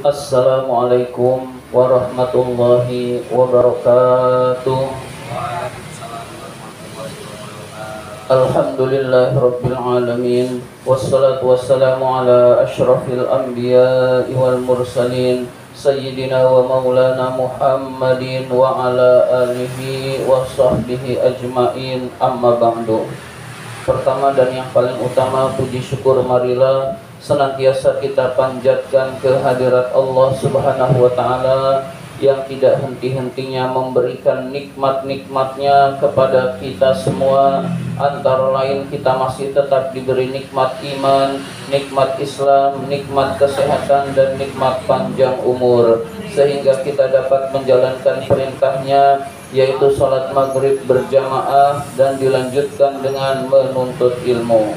Assalamualaikum warahmatullahi wabarakatuh. Alhamdulillah rabbil alamin. Wassalatu wassalamu ala asyrafil anbiya'i wal mursalin Sayyidina wa maulana Muhammadin wa ala alihi wa sahbihi ajmain, amma ba'du. Pertama dan yang paling utama, puji syukur marilah senantiasa kita panjatkan kehadirat Allah Subhanahu wa ta'ala yang tidak henti-hentinya memberikan nikmat-nikmatnya kepada kita semua. Antara lain kita masih tetap diberi nikmat iman, nikmat Islam, nikmat kesehatan, dan nikmat panjang umur, sehingga kita dapat menjalankan perintahnya, yaitu sholat maghrib berjamaah dan dilanjutkan dengan menuntut ilmu.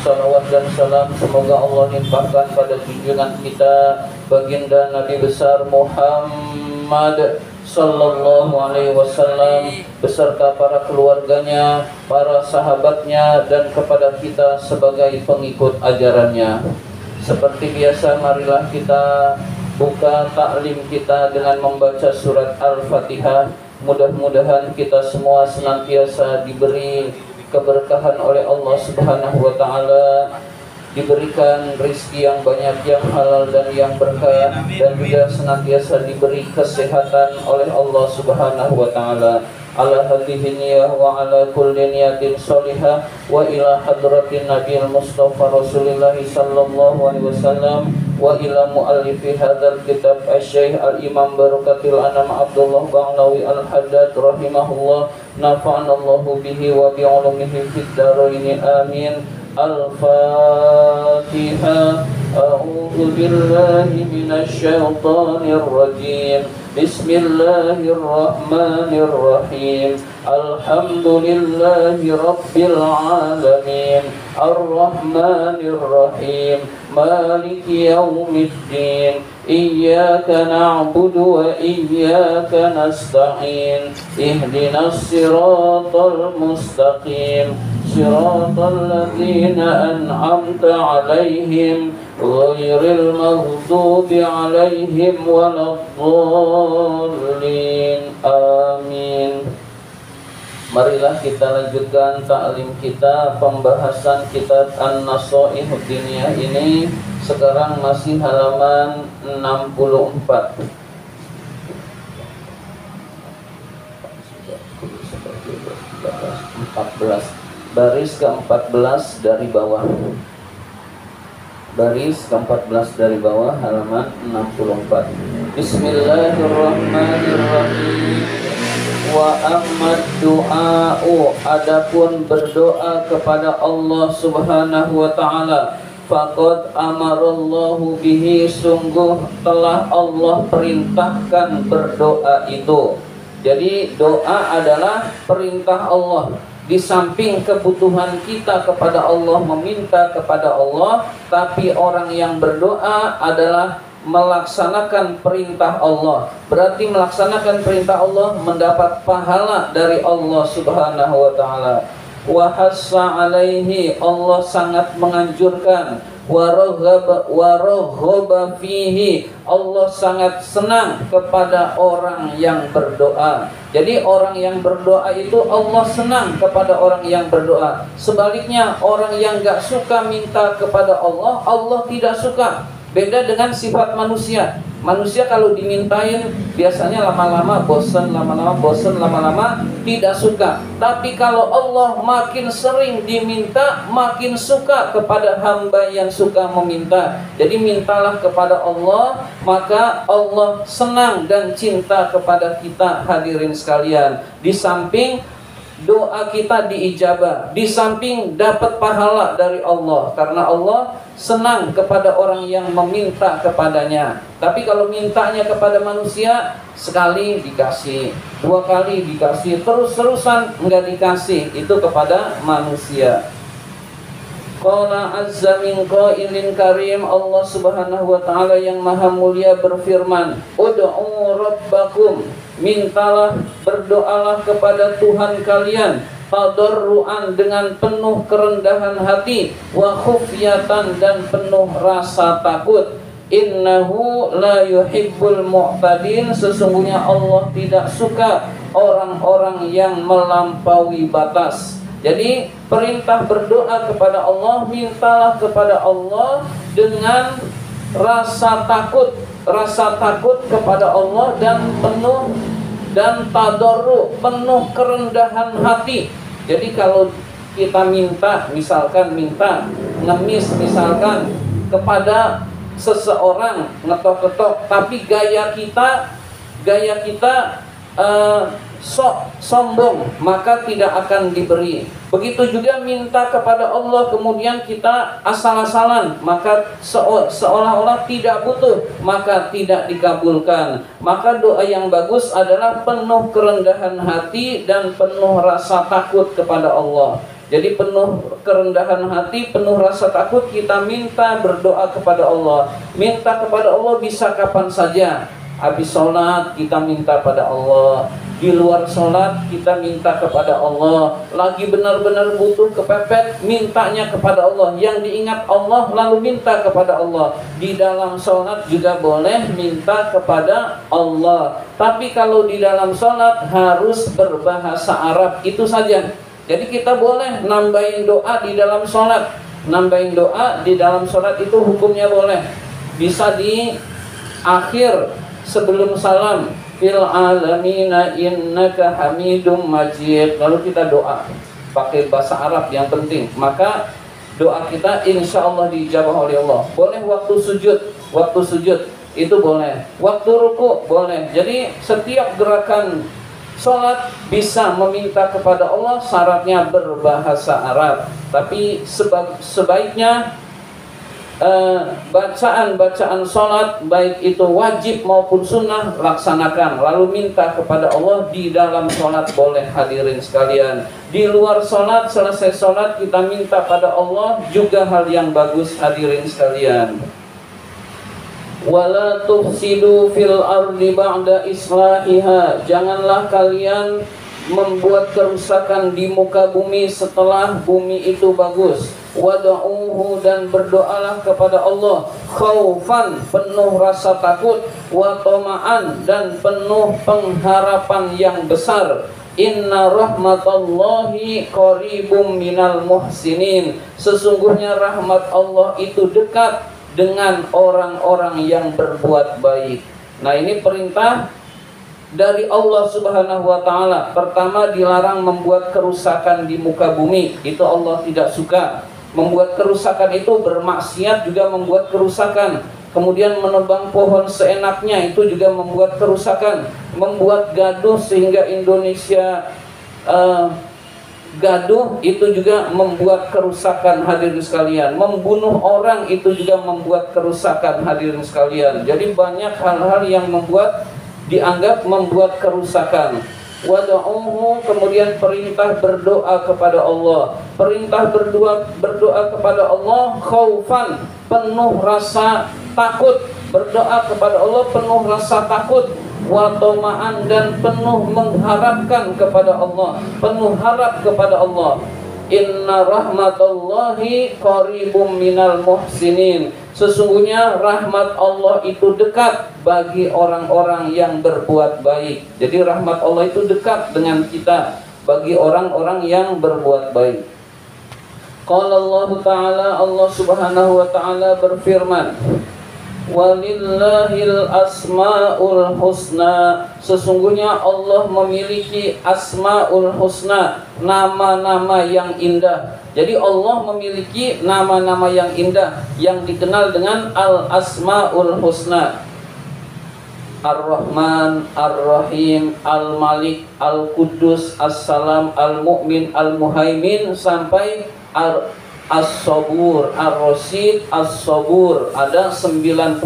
Salawat dan salam semoga Allah limpahkan pada junjungan kita baginda Nabi besar Muhammad sallallahu alaihi wasallam beserta para keluarganya, para sahabatnya, dan kepada kita sebagai pengikut ajarannya. Seperti biasa, marilah kita buka taklim kita dengan membaca surat Al-Fatihah. Mudah-mudahan kita semua senantiasa diberi keberkahan oleh Allah Subhanahu wa ta'ala, diberikan rezeki yang banyak, yang halal dan yang berkah, dan juga senantiasa diberi kesehatan oleh Allah Subhanahu wa ta'ala. Ala hadhihi niyah wa ala kulli niyatin sholihah wa ila hadratin Nabiil Mustafa Rasulillah sallallahu alaihi wasallam wa ila muallifi hadzal kitab asy-Syaikh al-Imam Barakatil Anam Abdullah Ba'lawi al-Haddad rahimahullah, nafa'anallahu bihi wa bi ulumihi fid dharain amin. Al-Fatihah. A'udzu billahi minasy syaithanir rajim. Bismillahirrahmanirrahim. Alhamdulillahi rabbil alamin. Ar-Rahmanir Rahim. Maliki yaumiddin. Iyyaka na'budu wa iyyaka nasta'in. Ihdinas siratal mustaqim. Siratal ladzina an'amta 'alaihim ghairil maghdubi 'alaihim waladdallin. Amin. Marilah kita lanjutkan taklim kita, pembahasan kitab An-Nasaihud Diniyah ini. Sekarang masih halaman 64. Baris ke-14 dari bawah. Baris ke-14 dari bawah, halaman 64. Bismillahirrahmanirrahim. Wa ammad du'a'u, adapun berdoa kepada Allah Subhanahu wa ta'ala, faqad amarallahu bihi, sungguh telah Allah perintahkan berdoa itu. Jadi doa adalah perintah Allah. Di samping kebutuhan kita kepada Allah, meminta kepada Allah, tapi orang yang berdoa adalah melaksanakan perintah Allah. Berarti melaksanakan perintah Allah mendapat pahala dari Allah Subhanahu wa ta'ala. Wa hassa alaihi, Allah sangat menganjurkan. Wa raghaba fihi, Allah sangat senang kepada orang yang berdoa. Jadi orang yang berdoa itu Allah senang kepada orang yang berdoa. Sebaliknya orang yang gak suka minta kepada Allah, Allah tidak suka. Beda dengan sifat manusia. Manusia kalau dimintain biasanya lama-lama bosan, lama-lama tidak suka. Tapi kalau Allah makin sering diminta, makin suka kepada hamba yang suka meminta. Jadi mintalah kepada Allah, maka Allah senang dan cinta kepada kita, hadirin sekalian. Di samping doa kita diijabah, di samping dapat pahala dari Allah, karena Allah senang kepada orang yang meminta kepadanya. Tapi kalau mintanya kepada manusia, sekali dikasih, dua kali dikasih, terus-terusan enggak dikasih, itu kepada manusia. Qala azza min qailin karim, Allah Subhanahu wa ta'ala yang maha mulia berfirman, ud'u rabbakum, mintalah, berdoalah kepada Tuhan kalian, tadarruan, dengan penuh kerendahan hati, wa khufyatan, dan penuh rasa takut. Innahu la yuhibbul mu'tadin, sesungguhnya Allah tidak suka orang-orang yang melampaui batas. Jadi perintah berdoa kepada Allah, mintalah kepada Allah dengan rasa takut kepada Allah dan penuh dan tadarru, penuh kerendahan hati. Jadi kalau kita minta, misalkan minta ngemis misalkan kepada seseorang, ngetok-ketok, tapi gaya kita sombong, maka tidak akan diberi. Begitu juga minta kepada Allah kemudian kita asal-asalan, maka seolah-olah tidak butuh, maka tidak dikabulkan. Maka doa yang bagus adalah penuh kerendahan hati dan penuh rasa takut kepada Allah. Jadi penuh kerendahan hati, penuh rasa takut, kita minta berdoa kepada Allah. Minta kepada Allah bisa kapan saja. Habis sholat kita minta pada Allah, di luar sholat kita minta kepada Allah, lagi benar-benar butuh kepepet, mintanya kepada Allah. Yang diingat Allah lalu minta kepada Allah. Di dalam sholat juga boleh minta kepada Allah, tapi kalau di dalam sholat harus berbahasa Arab, itu saja. Jadi kita boleh nambahin doa di dalam sholat. Nambahin doa di dalam sholat itu hukumnya boleh. Bisa di akhir sebelum salam, fil alamina innaka hamidum majid. Lalu kita doa pakai bahasa Arab yang penting. Maka doa kita insya Allah dijabah oleh Allah. Boleh waktu sujud itu boleh. Waktu ruku boleh. Jadi setiap gerakan sholat bisa meminta kepada Allah, syaratnya berbahasa Arab. Tapi sebaiknya bacaan sholat baik itu wajib maupun sunnah laksanakan, lalu minta kepada Allah. Di dalam sholat boleh hadirin sekalian. Di luar sholat, selesai sholat kita minta pada Allah juga hal yang bagus hadirin sekalian. Wala tufsidu fil ardi ba'da islahiha, janganlah kalian membuat kerusakan di muka bumi setelah bumi itu bagus. Wada'uhu, dan berdoalah kepada Allah khaufan, penuh rasa takut, wa tama'an, dan penuh pengharapan yang besar. Inna rahmatallahi qaribum minal muhsinin, sesungguhnya rahmat Allah itu dekat dengan orang-orang yang berbuat baik. Nah, ini perintah dari Allah Subhanahu wa taala. Pertama, dilarang membuat kerusakan di muka bumi, itu Allah tidak suka. Membuat kerusakan itu bermaksiat juga membuat kerusakan. Kemudian menebang pohon seenaknya itu juga membuat kerusakan. Membuat gaduh sehingga Indonesia gaduh itu juga membuat kerusakan hadirin sekalian. Membunuh orang itu juga membuat kerusakan hadirin sekalian. Jadi banyak hal-hal yang dianggap membuat kerusakan. Wada'uhu, kemudian perintah berdoa kepada Allah. Perintah berdoa kepada Allah khaufan, penuh rasa takut. Berdoa kepada Allah penuh rasa takut. Wa tama'an, dan penuh mengharapkan kepada Allah, penuh harap kepada Allah. Inna rahmatallahi qaribum minal muhsinin, sesungguhnya rahmat Allah itu dekat bagi orang-orang yang berbuat baik. Jadi rahmat Allah itu dekat dengan kita bagi orang-orang yang berbuat baik. Qala Allah Ta'ala, Allah Subhanahu wa Ta'ala berfirman, walillahil asmaul husna, sesungguhnya Allah memiliki asmaul husna, nama-nama yang indah. Jadi Allah memiliki nama-nama yang indah yang dikenal dengan al-asmaul husna. Ar-Rahman, Ar-Rahim, Al-Malik, Al-Quddus, As-Salam, Al-Mu'min, Al-Muhaimin, sampai As-Sabur, Ar-Rasid, As-Sabur, ada 99.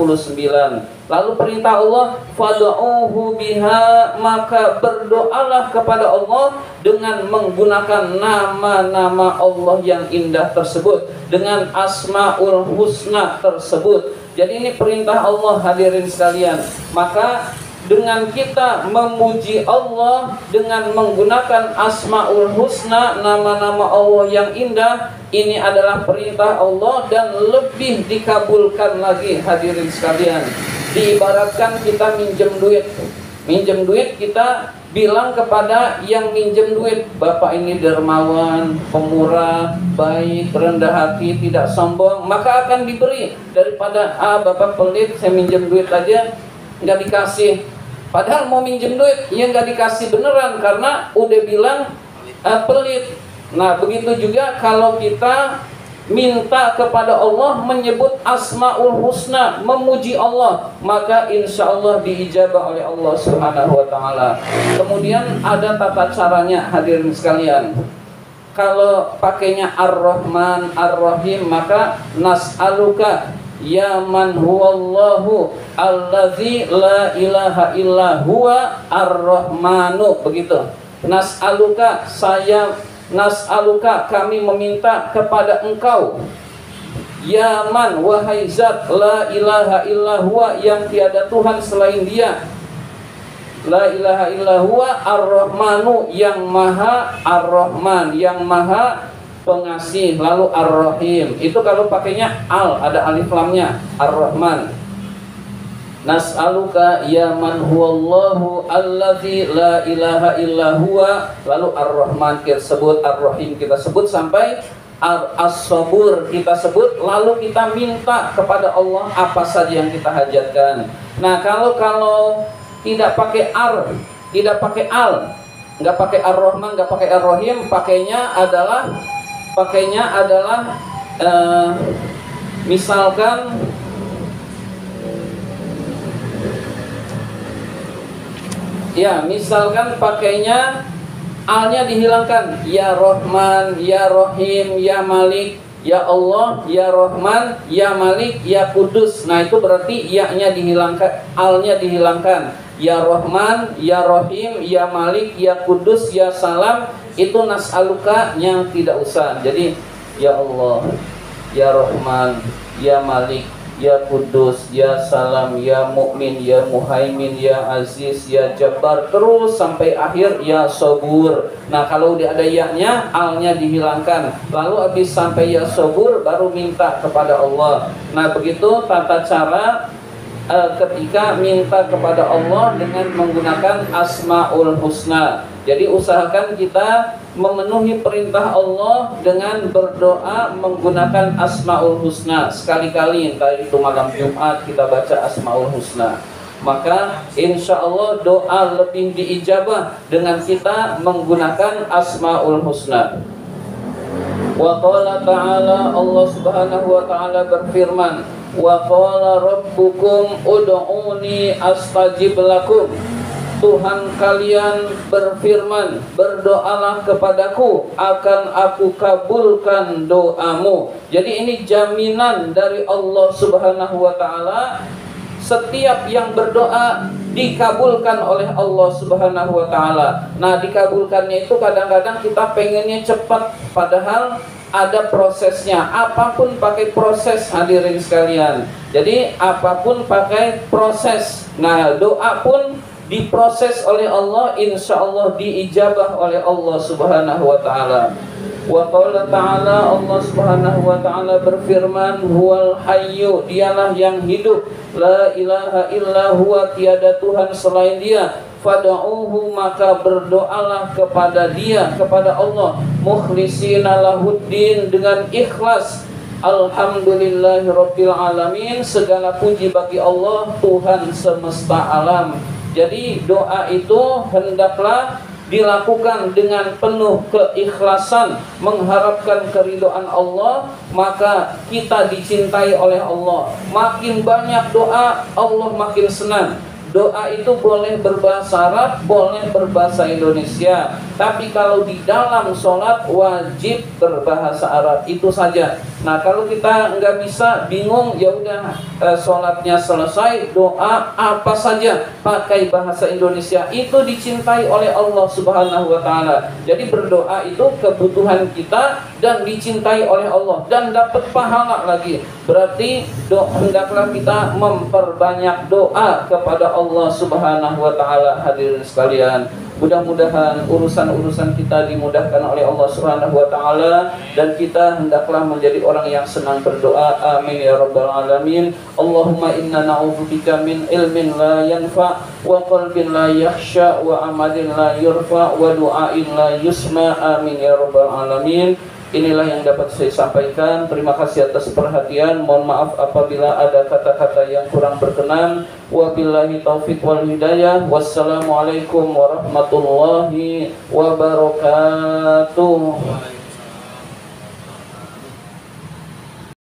Lalu perintah Allah, fad'uhu biha, maka berdoalah kepada Allah dengan menggunakan nama-nama Allah yang indah tersebut, dengan asmaul husna tersebut. Jadi ini perintah Allah hadirin sekalian. Maka dengan kita memuji Allah dengan menggunakan Asmaul Husna, nama-nama Allah yang indah, ini adalah perintah Allah dan lebih dikabulkan lagi. Hadirin sekalian, diibaratkan kita minjem duit kita bilang kepada yang minjem duit, Bapak ini dermawan, pemurah, baik, rendah hati, tidak sombong, maka akan diberi. Daripada Bapak pelit, saya minjem duit aja nggak dikasih, padahal mau minjem duit ya nggak dikasih beneran karena udah bilang pelit. Nah begitu juga kalau kita minta kepada Allah, menyebut Asmaul Husna, memuji Allah, maka insya Allah diijabah oleh Allah Subhanahu wa Ta'ala. Kemudian ada tata caranya, hadirin sekalian. Kalau pakainya Ar-Rahman, Ar-Rahim, maka nas'aluka ya man huwallahu allazi la ilaha illa huwa ar-Rahmanu. Begitu. Nas'aluka, nas'aluka, kami meminta kepada engkau, ya man, wahai zat, la ilaha illa huwa, yang tiada Tuhan selain dia, la ilaha illa huwa ar-Rahmanu, yang maha ar-Rahman, yang maha pengasih. Lalu ar-Rahim, itu kalau pakainya al, ada alif lamnya, ar-Rahman. Nas'aluka ya man huwallahu allazi la ilaha illa huwa. Lalu ar-Rahman kita sebut, ar-Rahim kita sebut, sampai as-sabur kita sebut. Lalu kita minta kepada Allah apa saja yang kita hajatkan. Nah kalau tidak pakai tidak pakai al, nggak pakai ar-Rahman, nggak pakai ar-Rahim, pakainya adalah misalkan pakainya alnya dihilangkan, ya Rahman, ya Rahim, ya Malik, ya Allah, ya Rahman, ya Malik, ya Kudus. Nah itu berarti ya-nya dihilangkan, alnya dihilangkan. Ya Rahman, ya Rahim, ya Malik, ya Kudus, ya Salam, itu nas'aluka yang tidak usah. Jadi ya Allah, ya Rahman, ya Malik, ya Kudus, ya Salam, ya Mukmin, ya Muhaimin, ya Aziz, ya Jabbar, terus sampai akhir ya Sabur. Nah kalau udah ada ya-nya, alnya dihilangkan. Lalu habis sampai ya Sabur baru minta kepada Allah. Nah begitu tata cara ketika minta kepada Allah dengan menggunakan Asmaul Husna. Jadi usahakan kita memenuhi perintah Allah dengan berdoa menggunakan Asmaul Husna. Sekali-kali, entah itu malam Jumat kita baca Asmaul Husna, maka insya Allah doa lebih diijabah dengan kita menggunakan Asmaul Husna. Wa qala ta'ala, Allah Subhanahu wa ta'ala berfirman, wa qala rabbukum ud'uni astajib lakum. Tuhan kalian berfirman, berdoalah kepadaku, akan aku kabulkan doamu. Jadi ini jaminan dari Allah Subhanahu wa ta'ala. Setiap yang berdoa dikabulkan oleh Allah Subhanahu wa ta'ala. Nah dikabulkannya itu kadang-kadang kita pengennya cepat, padahal ada prosesnya. Apapun pakai proses, hadirin sekalian. Jadi apapun pakai proses. Nah doa pun diproses oleh Allah, insya Allah diijabah oleh Allah Subhanahu wa ta'ala. Wa qala ta'ala, Allah Subhanahu wa ta'ala berfirman, huwal hayyu, dialah yang hidup, la ilaha illa huwa, tiada Tuhan selain dia, fad'uhu, maka berdoalah kepada dia, kepada Allah, mukhlishina lahuddin, dengan ikhlas. Alhamdulillahirabbil alamin, segala puji bagi Allah, Tuhan semesta alam. Jadi doa itu hendaklah dilakukan dengan penuh keikhlasan, mengharapkan keridhaan Allah, maka kita dicintai oleh Allah. Makin banyak doa, Allah makin senang. Doa itu boleh berbahasa Arab, boleh berbahasa Indonesia. Tapi kalau di dalam sholat wajib berbahasa Arab, itu saja. Nah kalau kita nggak bisa, bingung, ya udah sholatnya selesai, doa apa saja pakai bahasa Indonesia, itu dicintai oleh Allah Subhanahu wa Ta'ala. Jadi berdoa itu kebutuhan kita dan dicintai oleh Allah dan dapat pahala lagi. Berarti hendaklah kita memperbanyak doa kepada Allah Subhanahu wa Ta'ala. Hadirin sekalian, mudah-mudahan urusan-urusan kita dimudahkan oleh Allah Subhanahu wa Ta'ala, dan kita hendaklah menjadi orang yang senang berdoa. Amin ya rabbal alamin. Allahumma inna na'udzubika min ilmin la yanfa, wa qalbin la yakhsha, wa amalin la yurfa, wa du'ain la yusma. Amin ya rabbal alamin. Inilah yang dapat saya sampaikan. Terima kasih atas perhatian. Mohon maaf apabila ada kata-kata yang kurang berkenan. Wabillahi taufiq wal hidayah. Wassalamualaikum warahmatullahi wabarakatuh.